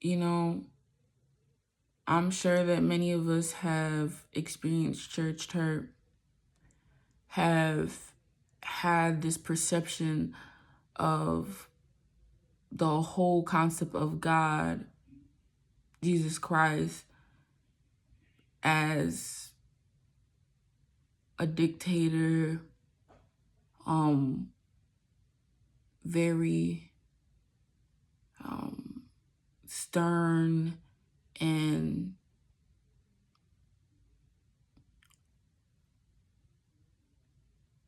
You know, I'm sure that many of us have experienced church hurt, have had this perception of the whole concept of God, Jesus Christ, as a dictator, um, very stern and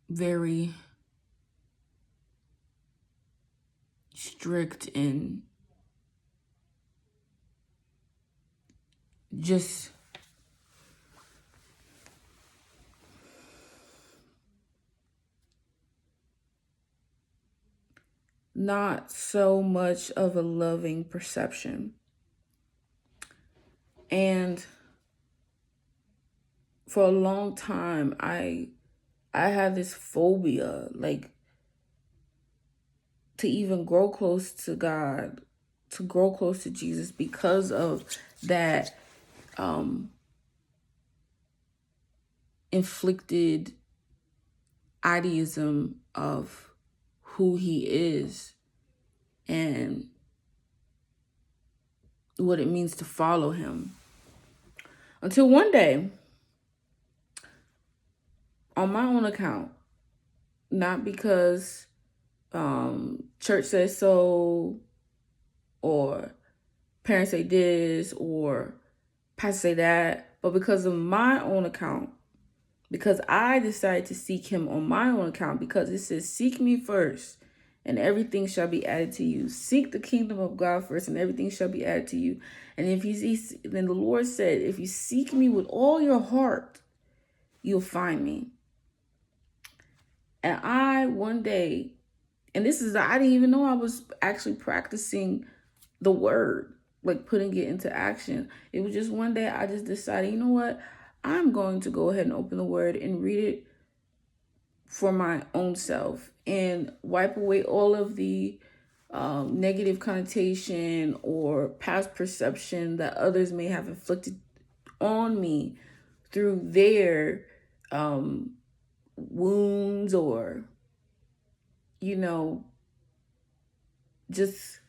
very strict and just not so much of a loving perception. And for a long time, I had this phobia, like, to even grow close to God, to grow close to Jesus, because of that inflicted idealism of who he is and what it means to follow him. Until one day, on my own account, not because church says so, or parents say this, or pastor say that, but because of my own account, because I decided to seek him on my own account, because it says, seek me first and everything shall be added to you. Seek the kingdom of God first and everything shall be added to you. And if you see, then the Lord said, if you seek me with all your heart, you'll find me. And I one day, and this is, I didn't even know I was actually practicing the word, like putting it into action. It was just one day I just decided, you know what? I'm going to go ahead and open the word and read it for my own self and wipe away all of the negative connotation or past perception that others may have inflicted on me through their wounds, or, you know, just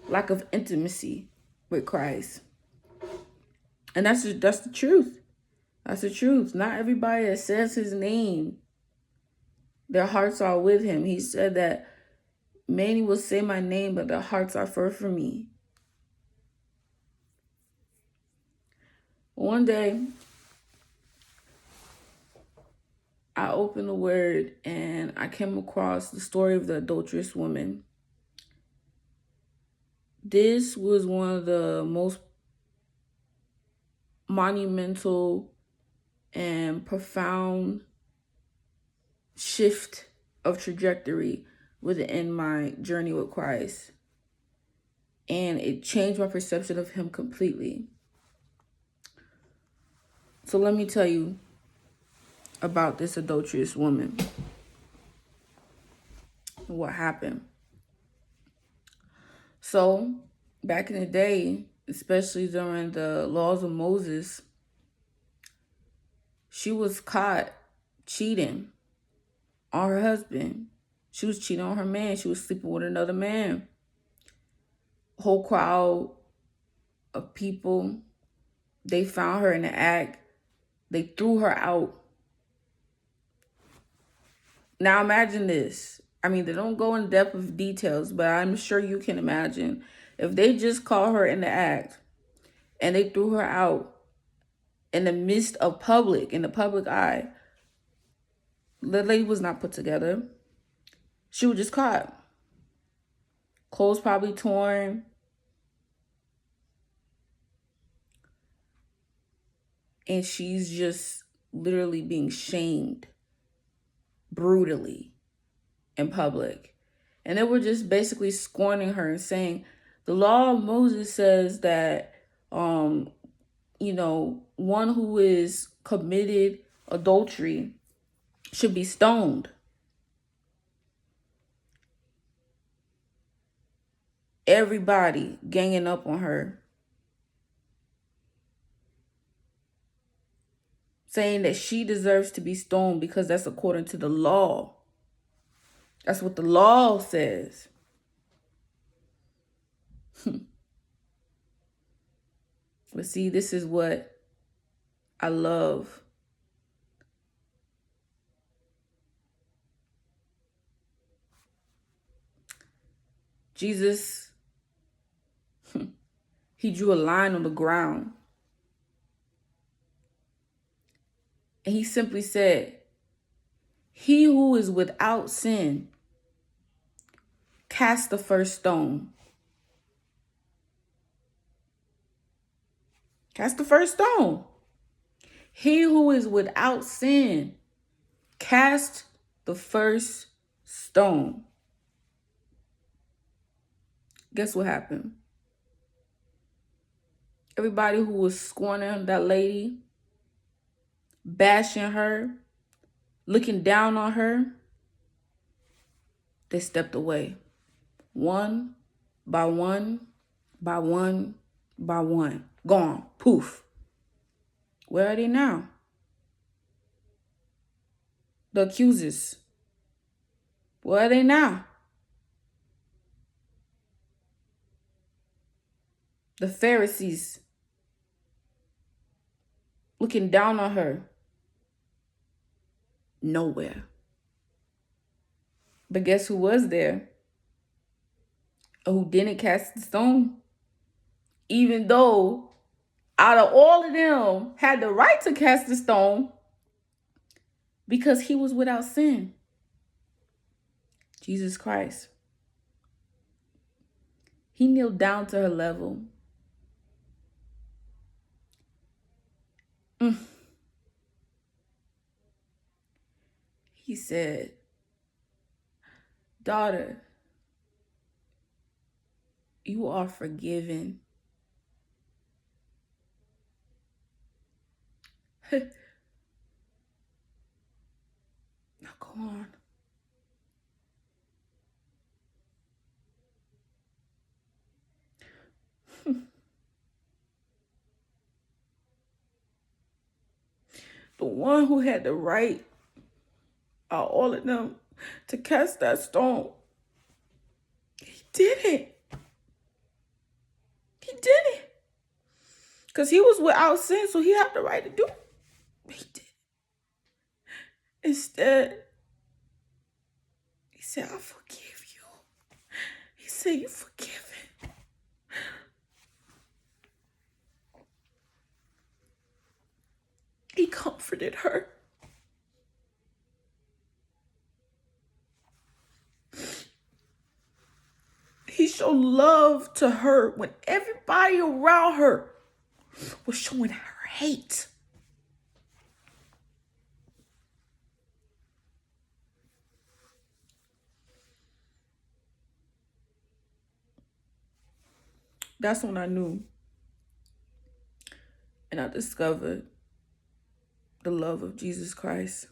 lack of intimacy with Christ. And that's the truth. That's the truth. Not everybody that says his name, their hearts are with him. He said that many will say my name, but their hearts are far from me. One day, I opened the word and I came across the story of the adulterous woman. This was one of the most monumental and profound shift of trajectory within my journey with Christ. And it changed my perception of him completely. So let me tell you about this adulterous woman. What happened? So back in the day, especially during the laws of Moses, she was caught cheating on her husband. She was cheating on her man. She was sleeping with another man. A whole crowd of people, they found her in the act. They threw her out. Now imagine this. I mean, they don't go in depth of details, but I'm sure you can imagine if they just caught her in the act and they threw her out in the midst of in the public eye. The lady was not put together. She was just caught. Clothes probably torn. And she's just literally being shamed brutally in public. And they were just basically scorning her and saying, the law of Moses says that, one who is committed adultery should be stoned. everybody ganging up on her, saying that she deserves to be stoned because that's according to the law. That's what the law says. But see, this is what I love. Jesus, he drew a line on the ground. And he simply said, he who is without sin, cast the first stone. Cast the first stone. He who is without sin, cast the first stone. Guess what happened? Everybody who was scorning that lady, bashing her, looking down on her, they stepped away. One by one, by one, by one. Gone. Poof. Where are they now? The accusers. Where are they now? The Pharisees looking down on her. Nowhere. But guess who was there? Who didn't cast the stone? Even though out of all of them had the right to cast the stone, because he was without sin. Jesus Christ. He kneeled down to her level. He said, daughter, you are forgiven. Now go on. The one who had the right out all of them to cast that stone, he didn't. He didn't. Because he was without sin, so he had the right to do it. He did. Instead, he said, I forgive you. He said, you forgiven. He comforted her. He showed love to her when everybody around her was showing her hate. That's when I knew. And I discovered the love of Jesus Christ.